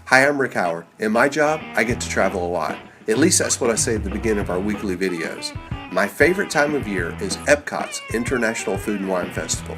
Hi, I'm Rick Howard. In my job, I get to travel a lot. At least that's what I say at the beginning of our weekly videos. My favorite time of year is Epcot's International Food and Wine Festival.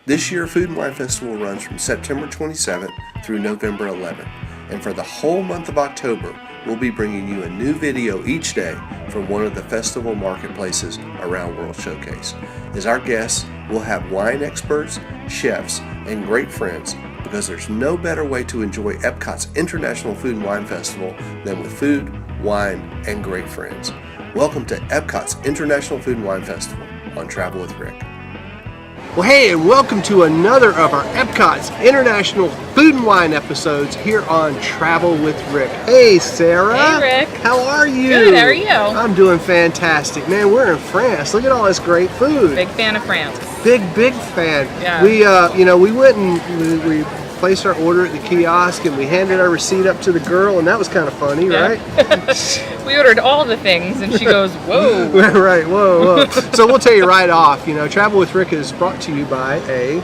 This year, Food and Wine Festival runs from September 27th through November 11th. And for the whole month of October, we'll be bringing you a new video each day from one of the festival marketplaces around World Showcase. As our guests, we'll have wine experts, chefs, and great friends, because there's no better way to enjoy Epcot's International Food and Wine Festival than with food, wine, and great friends. Welcome to Epcot's International Food and Wine Festival on Travel with Rick. Well, hey, and welcome to another of our Epcot's International Food and Wine episodes here on Travel with Rick. Hey, Sarah. Hey, Rick. How are you? Good, how are you? I'm doing fantastic. Man, we're in France. Look at all this great food. Big fan of France. Big fan. Yeah. We went and we placed our order at the kiosk and we handed our receipt up to the girl, and that was kind of funny, Yeah. right? We ordered all the things and she goes, whoa. Right, whoa. So we'll tell you right off, Travel with Rick is brought to you by a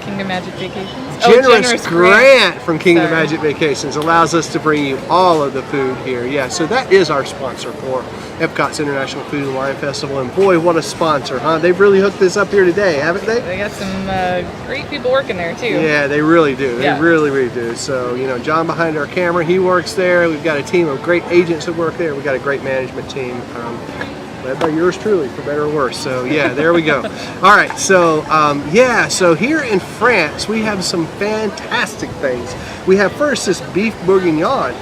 Kingdom Magic Vacations? generous grant from Kingdom Magic Vacations. Allows us to bring you all of the food here. Yeah, so that is our sponsor for Epcot's International Food and Wine Festival. And boy, what a sponsor, huh? They've really hooked this up here today, haven't they? They got some great people working there too. Yeah, they really do. They Yeah. really do. So, John behind our camera, he works there. We've got a team of great agents that work there. We've got a great management team. Led by yours truly, for better or worse. So yeah, there we go. All right, so so here in France, we have some fantastic things. We have first this beef bourguignon,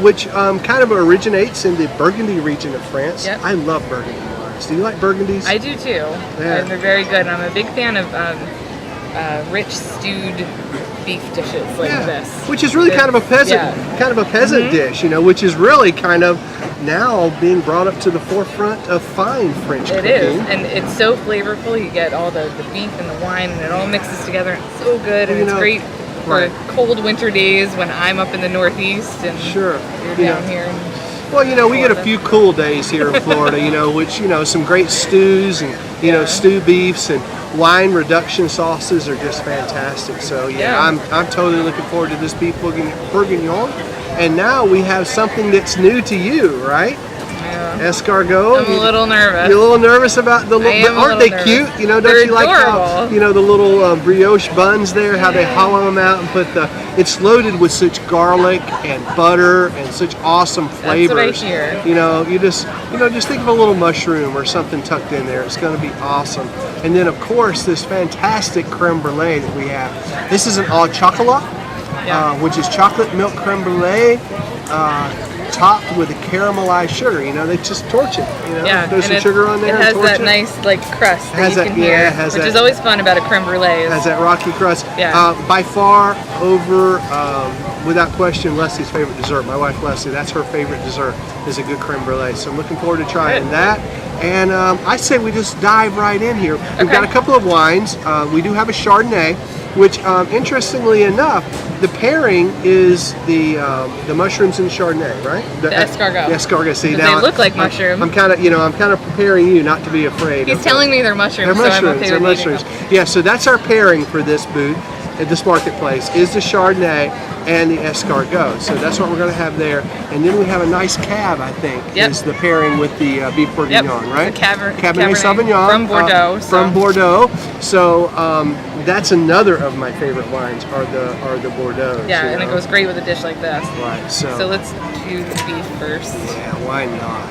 which kind of originates in the Burgundy region of France. Yep. I love Burgundy wines. Do you like Burgundies? I do too. Yeah. They're very good. I'm a big fan of rich stewed beef dishes like this. Which is really kind of a peasant dish, which is really kind of now being brought up to the forefront of fine French cooking. It is, and it's so flavorful. You get all the beef and the wine, and it all mixes together. And it's so good, and it's great for cold winter days when I'm up in the Northeast and you're down here. Well, we get a few cool days here in Florida, which, some great stews and, stew beefs and wine reduction sauces are just fantastic. So, I'm totally looking forward to this beef bourguignon. And now we have something that's new to you, right? Yeah. Escargot. I'm a little nervous. You're a little nervous about the little, but aren't they cute? Don't They're you like how, adorable. the little brioche buns there, how they hollow them out and put it's loaded with such garlic and butter and such awesome flavors. That's what I hear. You just think of a little mushroom or something tucked in there. It's going to be awesome. And then of course this fantastic creme brulee that we have. This is an au chocolat. Which is chocolate milk creme brulee topped with a caramelized sugar. They just torch it. There's some sugar on there. It has that nice crust that you can hear, which is always fun about a creme brulee. It has that rocky crust. Yeah. By far, over, without question, Leslie's favorite dessert. My wife Leslie, that's her favorite dessert, is a good creme brulee. So I'm looking forward to trying that. And I say we just dive right in here. We've got a couple of wines. We do have a Chardonnay, which, interestingly enough, the pairing is the mushrooms and Chardonnay, right? The escargot. The escargot. See, now they look like mushrooms. I'm kind of preparing you not to be afraid. He's telling me they're mushrooms. They're mushrooms. So I'm okay They're with mushrooms. Yeah. So that's our pairing for this booth at this marketplace is the Chardonnay and the escargot. So that's what we're going to have there. And then we have a nice cab, I think, is the pairing with the beef bourguignon, right? The Cabernet Sauvignon from Bordeaux. From Bordeaux. So that's another of my favorite wines are the Bordeaux. Yeah, and it goes great with a dish like this. Right. So let's do the beef first. Yeah, why not?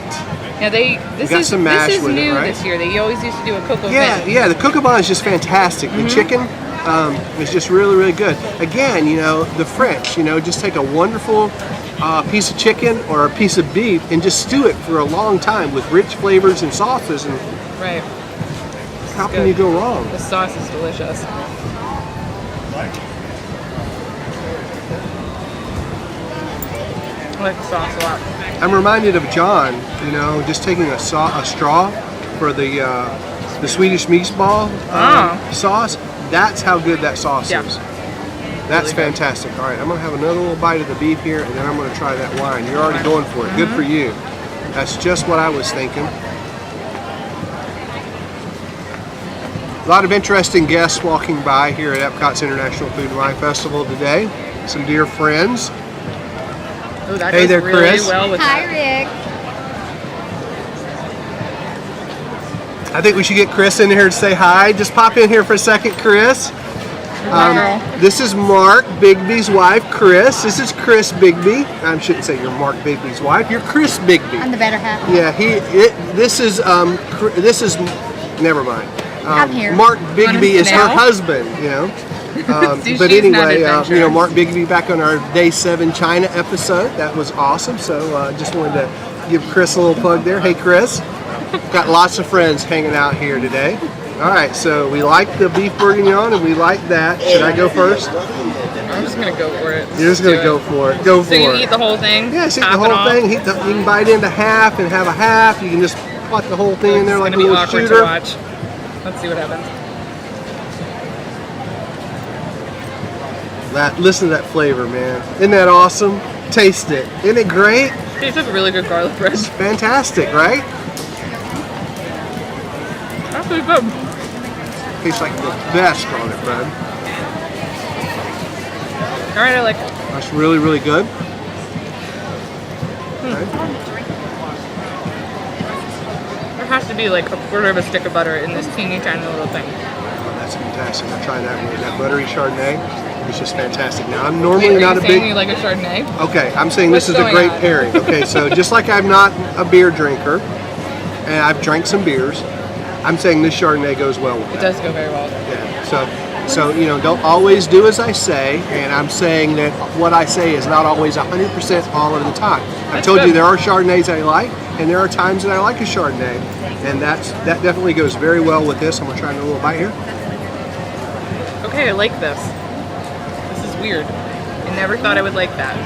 Yeah, this is new this year. They always used to do a coq au vin. Yeah, the coq au vin is just fantastic. The chicken is just really good. Again, the French, just take a wonderful piece of chicken or a piece of beef and just stew it for a long time with rich flavors and sauces. And right. How can you go wrong? The sauce is delicious. I like the sauce a lot. I'm reminded of John, just taking a straw for the Swedish meatball sauce. That's how good that sauce is. That's really fantastic. All right, I'm gonna have another little bite of the beef here, and then I'm gonna try that wine. You're already going for it. Good for you. That's just what I was thinking. A lot of interesting guests walking by here at Epcot's International Food and Wine Festival today. Some dear friends. Oh, that Hey goes there, really Chris. well with Hi, that. Rick. I think we should get Chris in here to say hi. Just pop in here for a second, Chris. This is Mark Bigby's wife, Chris. This is Chris Bigby. I shouldn't say you're Mark Bigby's wife. You're Chris Bigby. I'm the better half. Yeah, this is never mind. I'm here. Mark Bigby is her now? husband, you know. See, But she's not anyway, adventurous. Mark Bigby back on our Day 7 China episode. That was awesome. So just wanted to give Chris a little plug there. Hey, Chris. Got lots of friends hanging out here today. All right, so we like the beef bourguignon and we like that. Should I go first? I'm just gonna go for it. You're just gonna go for it. Go for So you it. eat the whole thing? Yeah, eat the Top it whole off? thing. You can bite into half and have a half. You can just put the whole thing in there like a It's gonna be little awkward shooter. to watch. Let's see what happens. Listen to that flavor, man. Isn't that awesome? Taste it. Isn't it great? Tastes like really good garlic bread. It's fantastic, right? That's pretty good. Tastes like the best garlic bread. All right, I like it. That's really, really good. Okay. There has to be like a quarter of a stick of butter in this teeny tiny little thing. Oh, that's fantastic. I'll try that one. That buttery Chardonnay is just fantastic. Now, I'm Wait, normally are not you a saying big... you like a Chardonnay? Okay, I'm saying What's this is a going great on? pairing. Okay, so just like I'm not a beer drinker, and I've drank some beers, I'm saying this Chardonnay goes well with It that. does go very well. Yeah. So you know, don't always do as I say, and I'm saying that what I say is not always 100% all of the time. I That's told you good. there are Chardonnays I like, and there are times that I like a Chardonnay, and that definitely goes very well with this. I'm gonna try a little bite here. Okay, I like this. This is weird. I never thought I would like that.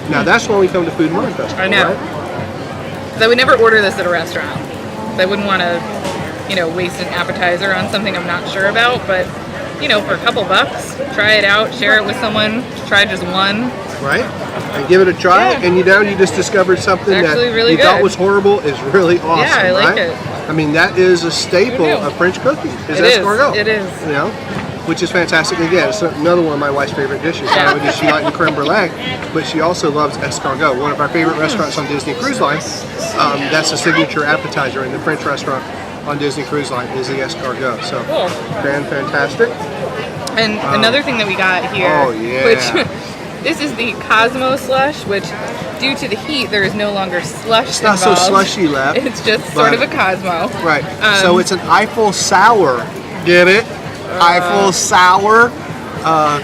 Now that's when we come to Food and Wine Festival. I know. Right? Because I would never order this at a restaurant. I wouldn't want to, waste an appetizer on something I'm not sure about. But, for a couple bucks, try it out, share it with someone, try just one. Right? And give it a try, Yeah. and you just discovered something It's that actually really you thought good. was horrible is really awesome. Yeah, I like right? it. I mean, that is a staple Who knew? of French cooking. It is. escargot. It is. Which is fantastic. Again, it's another one of my wife's favorite dishes. Not only does she like the creme brulee, but she also loves escargot. One of our favorite restaurants on Disney Cruise Line. That's a signature appetizer in the French restaurant on Disney Cruise Line is the escargot. So, Cool. fantastic. And another thing that we got here, Oh, yeah. which this is the Cosmo slush, which due to the heat, there is no longer slush It's not so slushy left. It's just sort of a Cosmo. Right. So it's an Eiffel Sour. Get it? Eiffel Sour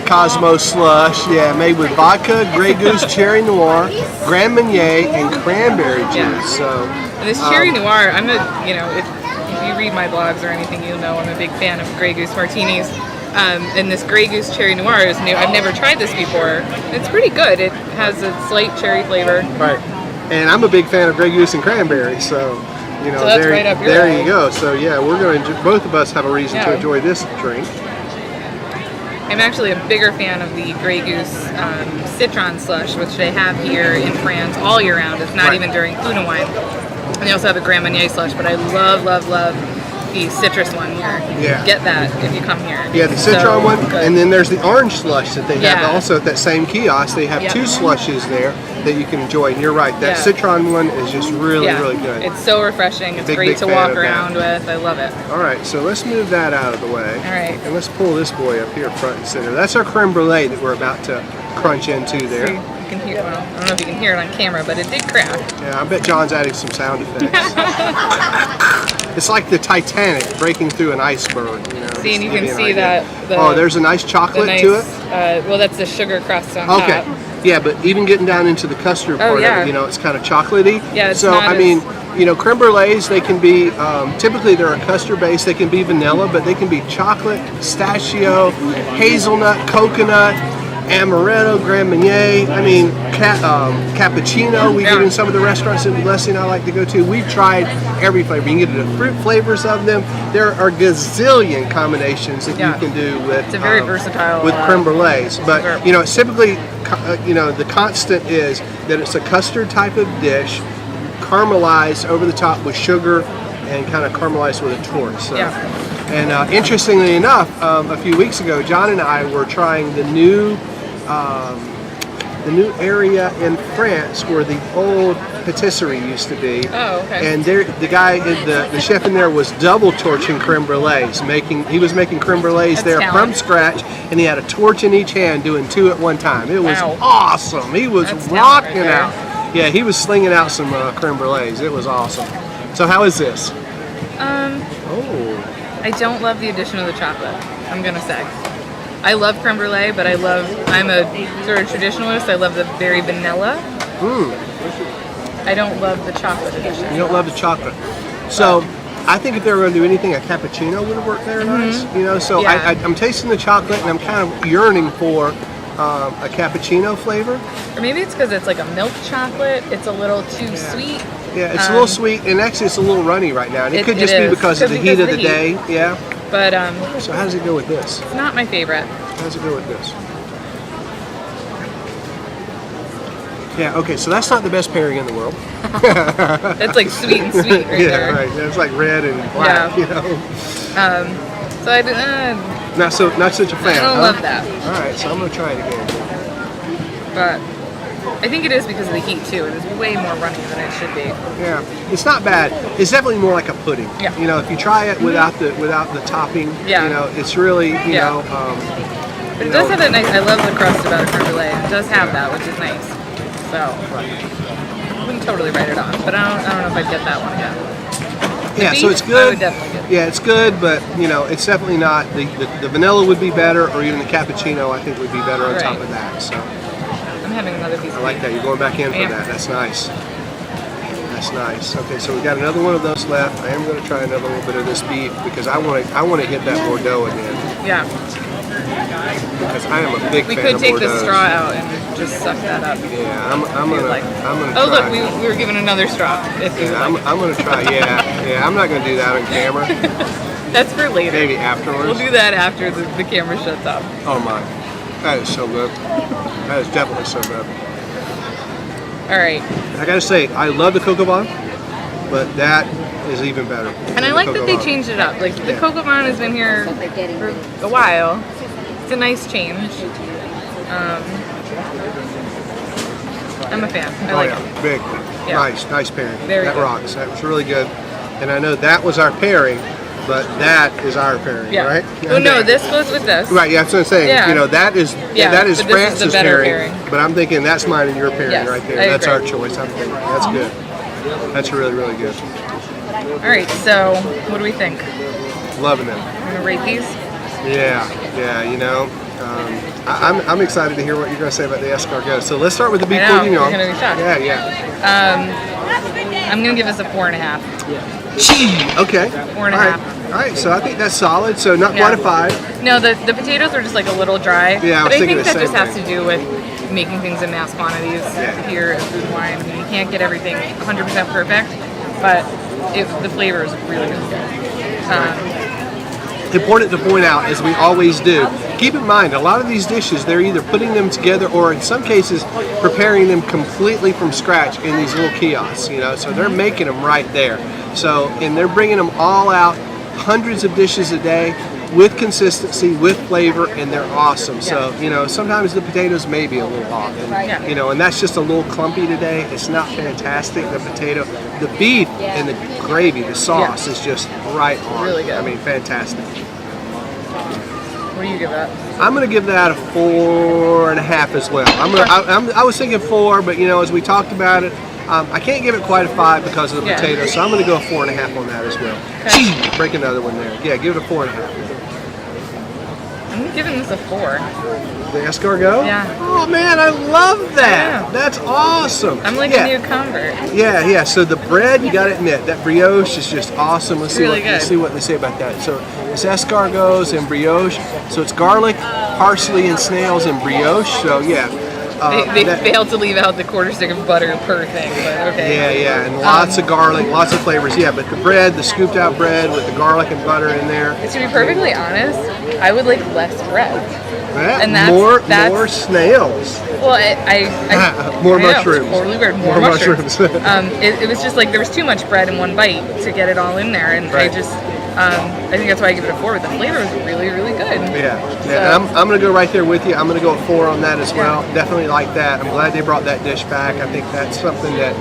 Cosmo slush. Yeah, made with vodka, Grey Goose, Cherry Noir, Grand Marnier, and cranberry juice. Yeah. So And this cherry noir, I'm a, if you read my blogs or anything, you'll know I'm a big fan of Grey Goose martinis. And this Grey Goose cherry noir is new. I've never tried this before. It's pretty good. It has a slight cherry flavor. right. And I'm a big fan of Grey Goose and cranberry. So So that's there, right up your there alley. you go. So yeah, we're going to both of us have a reason to Yeah. enjoy this drink. I'm actually a bigger fan of the Grey Goose citron slush, which they have here in France all year round. It's not Right. even during Food and Wine. And they also have a Grand Marnier slush, but I love the citrus one here. Yeah. Get that if you come here. Yeah, the It's citron so one, good. and then there's the orange slush that they have Yeah. also at that same kiosk. They have Yep. two slushes there that you can enjoy. And you're right, that Yeah. citron one is just really, really good. It's so refreshing. It's Big great to fan walk of that. around with. I love it. All right, so let's move that out of the way. All right. And let's pull this boy up here front and center. That's our creme brulee that we're about to crunch into there. See, you can hear. Well, I don't know if you can hear it on camera, but it did crack. Yeah, I bet John's adding some sound effects. It's like the Titanic breaking through an iceberg. See, and you just to can give see an idea. that. Oh, there's a nice the chocolate nice, to it. well, that's the sugar crust on Okay. top. Yeah, but even getting down into the custard part yeah. of it, it's kind of chocolatey. Yeah, it's so not I as- mean, creme brulees, they can be typically they're a custard base. They can be vanilla, but they can be chocolate, pistachio, hazelnut, coconut, amaretto, Grand Marnier. I mean, cappuccino. We get in some of the restaurants that Leslie and I like to go to. We've tried every flavor. You can get the fruit flavors of them. There are gazillion combinations that Yeah. you can do with. It's a very versatile, with creme brulees. But Sure. it's typically the constant is that it's a custard type of dish, caramelized over the top with sugar and kind of caramelized with a torch. So. Yeah. And interestingly enough, a few weeks ago, John and I were trying the new the new area in France where the old patisserie used to be. Oh, okay. And there, the chef in there was double torching creme brulees. He was making creme brulees there from scratch, and he had a torch in each hand doing 2 at one time. It was awesome. He was rocking out. Yeah, he was slinging out some creme brulees. It was awesome. So how is this? I don't love the addition of the chocolate, I'm gonna say. I love creme brulee, but I'm a sort of traditionalist. I love the very vanilla. I don't love the chocolate edition. You don't love the chocolate. So I think if they were going to do anything, a cappuccino would have worked there nice. You know, so I'm tasting the chocolate and I'm kind of yearning for a cappuccino flavor. Or maybe it's because it's like a milk chocolate. It's a little too sweet. Yeah, it's a little sweet, and actually it's a little runny right now. And it could just be because of the heat of the day. Yeah. But so how does it go with this? It's not my favorite. How does it go with this? Yeah, okay, so that's not the best pairing in the world. That's like sweet and sweet right there. Right. That's like red and black, you know. So I not such a fan. I don't love that. All right, so I'm gonna try it again. But I think it is because of the heat too. It is way more runny than it should be. Yeah, it's not bad. It's definitely more like a pudding. Yeah. You know, if you try it without the topping, you know, it's really you know. But it does have that nice. I love the crust about a creme brulee. It does have that, which is nice. So I wouldn't totally write it off, but I don't know if I'd get that one again. Yeah, beef, so it's good. I would definitely get. Yeah, it's good, but you know, it's definitely not the vanilla would be better, or even the cappuccino I think would be better on top of that. So I'm having another piece. I like that. You're going back in for that. That's nice. That's nice. Okay, so we got another one of those left. I am going to try another little bit of this beef because I want to hit that Bordeaux again. Yeah. Because I am a big fan of Bordeaux. We could take the straw out and just suck that up. Yeah, I'm gonna Oh try. look, we were given another straw. If you I'm gonna try. Yeah, I'm not gonna do that on camera. That's for later. Maybe afterwards. We'll do that after the camera shuts off. Oh my, that is so good. That is definitely so good. All right. I gotta say, I love the coco bun, but that is even better. And I like that they changed it up. Like the coco bun has been here for a while. It's a nice change. I'm a fan. I like it. Big. Yeah. Nice pairing. Very that good. rocks. That was really good. And I know that was our pairing, but that is our pairing, right? Oh no, this goes with this. Right, yeah, that's what I'm saying. Yeah. You know, that is but France's pairing. But I'm thinking that's mine and your pairing right there. That's our choice. I'm thinking that's good. That's really, really good. All right, so what do we think? Loving it. I'm gonna rate these. Yeah, you know, I'm excited to hear what you're going to say about the escargot. So let's start with the beef bourguignon. You're going to be shocked. Yeah. I'm going to give this a 4.5. Okay. 4.5. All right, so I think that's solid. So not quite a 5. No, the potatoes are just like a little dry. Yeah, but I think that the just same has to do with making things in mass quantities here at Food and Wine. I mean, you can't get everything 100% perfect, but the flavor is really, really good. Important to point out, as we always do, keep in mind a lot of these dishes they're either putting them together or in some cases preparing them completely from scratch in these little kiosks, you know, so they're making them right there. So, and they're bringing them all out, hundreds of dishes a day with consistency, with flavor, and they're awesome. So, you know, sometimes the potatoes may be a little off, and, you know, and that's just a little clumpy today. It's not fantastic, the potato. The beef and the gravy, the sauce is just right on. Really good. I mean, fantastic. What do you give that? I'm going to give that a 4.5 as well. I was thinking 4, but you know, as we talked about it, I can't give it quite a 5 because of the potatoes, so I'm going to go 4.5 on that as well. Okay. Break another one there. Yeah, give it a 4.5. I'm giving this a 4. The escargot? Yeah. Oh man, I love that. That's awesome. I'm like a new convert. Yeah. So the bread, you got to admit, that brioche is just awesome. Let's see what they say about that. So it's escargots and brioche. So it's garlic, parsley, and snails and brioche. So yeah. They failed to leave out the quarter stick of butter per thing, but okay. Yeah, and lots of garlic, lots of flavors. Yeah, but the bread, the scooped out bread with the garlic and butter in there. To be perfectly honest, I would like less bread. Yeah, and that's more snails. Well, more mushrooms. Totally weird. More mushrooms. It was just like there was too much bread in one bite to get it all in there, and I think that's why I give it a 4, but the flavor is really, really good. Yeah. I'm going to go right there with you. I'm going to go a 4 on that as well. Definitely like that. I'm glad they brought that dish back. I think that's something that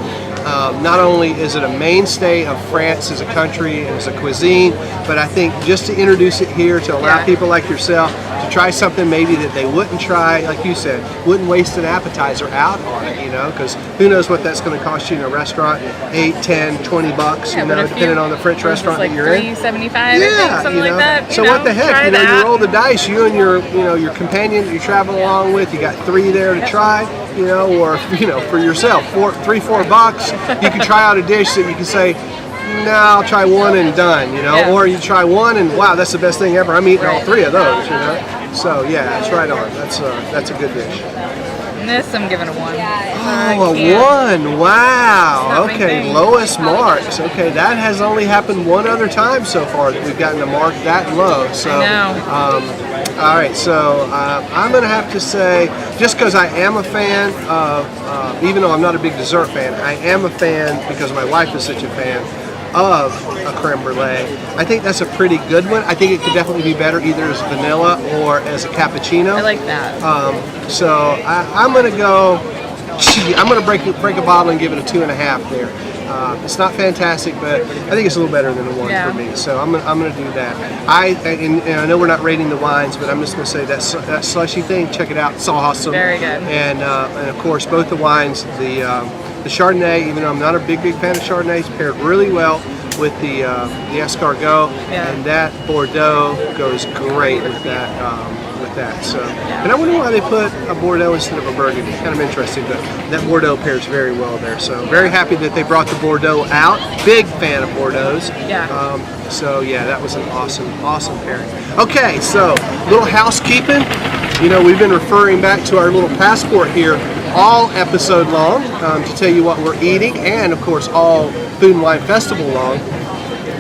not only is it a mainstay of France as a country and as a cuisine, but I think just to introduce it here to allow people like yourself to try something maybe that they wouldn't try, like you said, wouldn't waste an appetizer out on it, you know, because who knows what that's going to cost you in a restaurant, 8, 10, 20 bucks, you know, depending on the French restaurant that you're in. $3.75, I think, something like that. So what the heck, you know, you roll the dice, you and your companion that you travel along with, you got 3 there to try, you know, or, you know, for yourself, $3-4 bucks, you can try out a dish that you can say, no, I'll try 1 and done, you know, or you try 1 and wow, that's the best thing ever. I'm eating all 3 of those, you know. So yeah, it's right on. That's a good dish. And this I'm giving a 1. Oh, a 1! Wow. Okay, lowest marks. Okay, that has only happened one other time so far that we've gotten a mark that low. So, all right. So I'm gonna have to say, just because I am a fan of, even though I'm not a big dessert fan, I am a fan because my wife is such a fan of a creme brulee. I think that's a pretty good one. I think it could definitely be better either as vanilla or as a cappuccino. I like that. So I'm gonna go. I'm gonna break a bottle and give it a 2.5 there. It's not fantastic, but I think it's a little better than a 1 for me. So I'm gonna do that. And I know we're not rating the wines, but I'm just gonna say that slushy thing. Check it out. It's awesome. Very good. And of course both the wines, the Chardonnay, even though I'm not a big fan of Chardonnays, paired really well with the escargot, and that Bordeaux goes great with that. So, and I wonder why they put a Bordeaux instead of a Burgundy. Kind of interesting, but that Bordeaux pairs very well there. So very happy that they brought the Bordeaux out. Big fan of Bordeaux's. So yeah, that was an awesome pairing. Okay, so little housekeeping. You know, we've been referring back to our little passport here all episode long to tell you what we're eating, and of course all Food and Wine Festival long.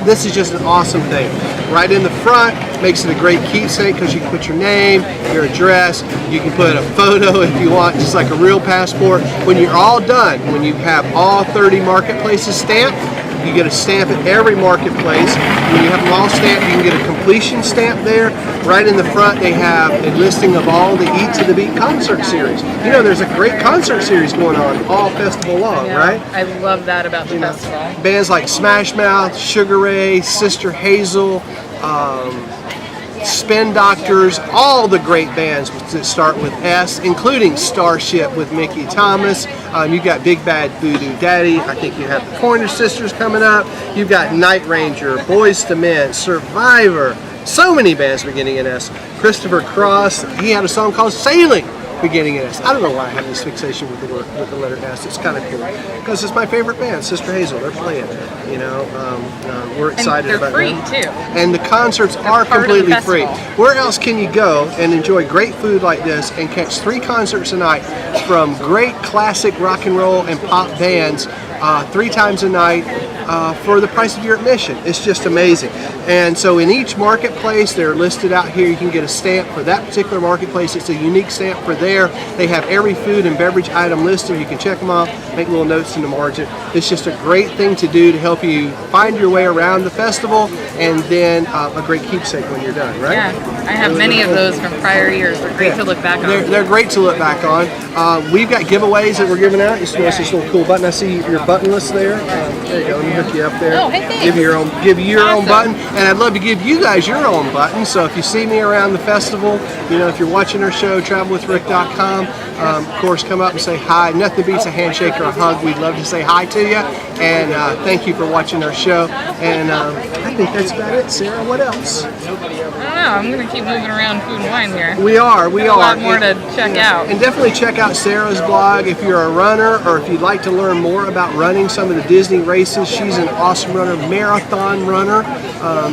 This is just an awesome thing. Right in the front, makes it a great keepsake because you can put your name, your address, you can put a photo if you want, just like a real passport. When you're all done, when you have all 30 marketplaces stamped, you get a stamp at every marketplace. When you have them all stamped, you can get a completion stamp there. Right in the front, they have a listing of all the Eat to the Beat concert series. You know, there's a great concert series going on all festival long, right? I love that about the festival. Bands like Smash Mouth, Sugar Ray, Sister Hazel, Spin Doctors, all the great bands that start with S, including Starship with Mickey Thomas. You've got Big Bad Voodoo Daddy. I think you have the Pointer Sisters coming up. You've got Night Ranger, Boyz II Men, Survivor. So many bands beginning in S. Christopher Cross, he had a song called Sailing beginning in S. I don't know why I have this fixation with the letter S. It's kind of cool because it's my favorite band, Sister Hazel. They're playing, you know. We're excited about them. And they're free too. And the concerts are completely free. Where else can you go and enjoy great food like this and catch 3 concerts a night from great classic rock and roll and pop bands 3 times a night for the price of your admission? It's just amazing. And so in each marketplace, they're listed out here. You can get a stamp for that particular marketplace. It's a unique stamp for there. They have every food and beverage item listed. You can check them off, make little notes in the margin. It's just a great thing to do to help you find your way around the festival, and then a great keepsake when you're done, right? Yeah, I have many of those from prior years. They're great to look back on. They're great to look back on. We've got giveaways that we're giving out. You notice this little cool button. I see your button list there. There you go. Let me hook you up there. Oh, hey, thanks. Give you your own button, and I'd love to give you guys your own button. So if you see me around the festival, you know, if you're watching our show, travelwithrick.com, of course, come up and say hi. Nothing beats a handshake or a hug. We'd love to say hi to you, and thank you for watching our show. And I think that's about it, Sarah. What else? I don't know. I'm going to keep moving around Food and Wine here. We are. A lot more to check out. And definitely check out Sarah's blog if you're a runner, or if you'd like to learn more about running some of the Disney races. She's an awesome runner, marathon runner,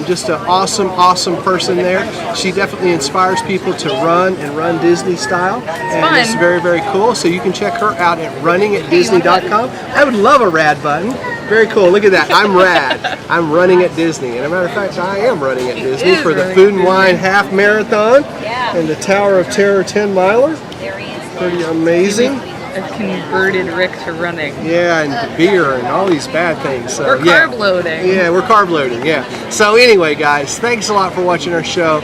just an awesome person there. She definitely inspires people to run Disney style. And it's very, very cool. So you can check her out at runningatdisney.com. I would love a rad button. Very cool. Look at that. I'm rad. I'm running at Disney. And as a matter of fact, I am running at Disney for the Food and Wine Half Marathon and the Tower of Terror 10 miler. Pretty amazing. I've converted Rick to running. Yeah, and the beer and all these bad things. So, We're carb loading. Yeah, we're carb loading, yeah. So anyway, guys, thanks a lot for watching our show.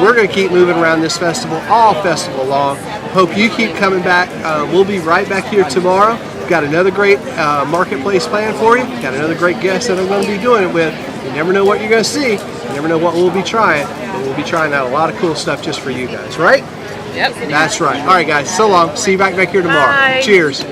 We're going to keep moving around this festival all festival long. Hope you keep coming back. We'll be right back here tomorrow. We've got another great marketplace plan for you. Got another great guest that I'm going to be doing it with. You never know what you're going to see. You never know what we'll be trying. But we'll be trying out a lot of cool stuff just for you guys, right? Yep. That's right. All right, guys. So long. See you back here tomorrow. Bye. Cheers.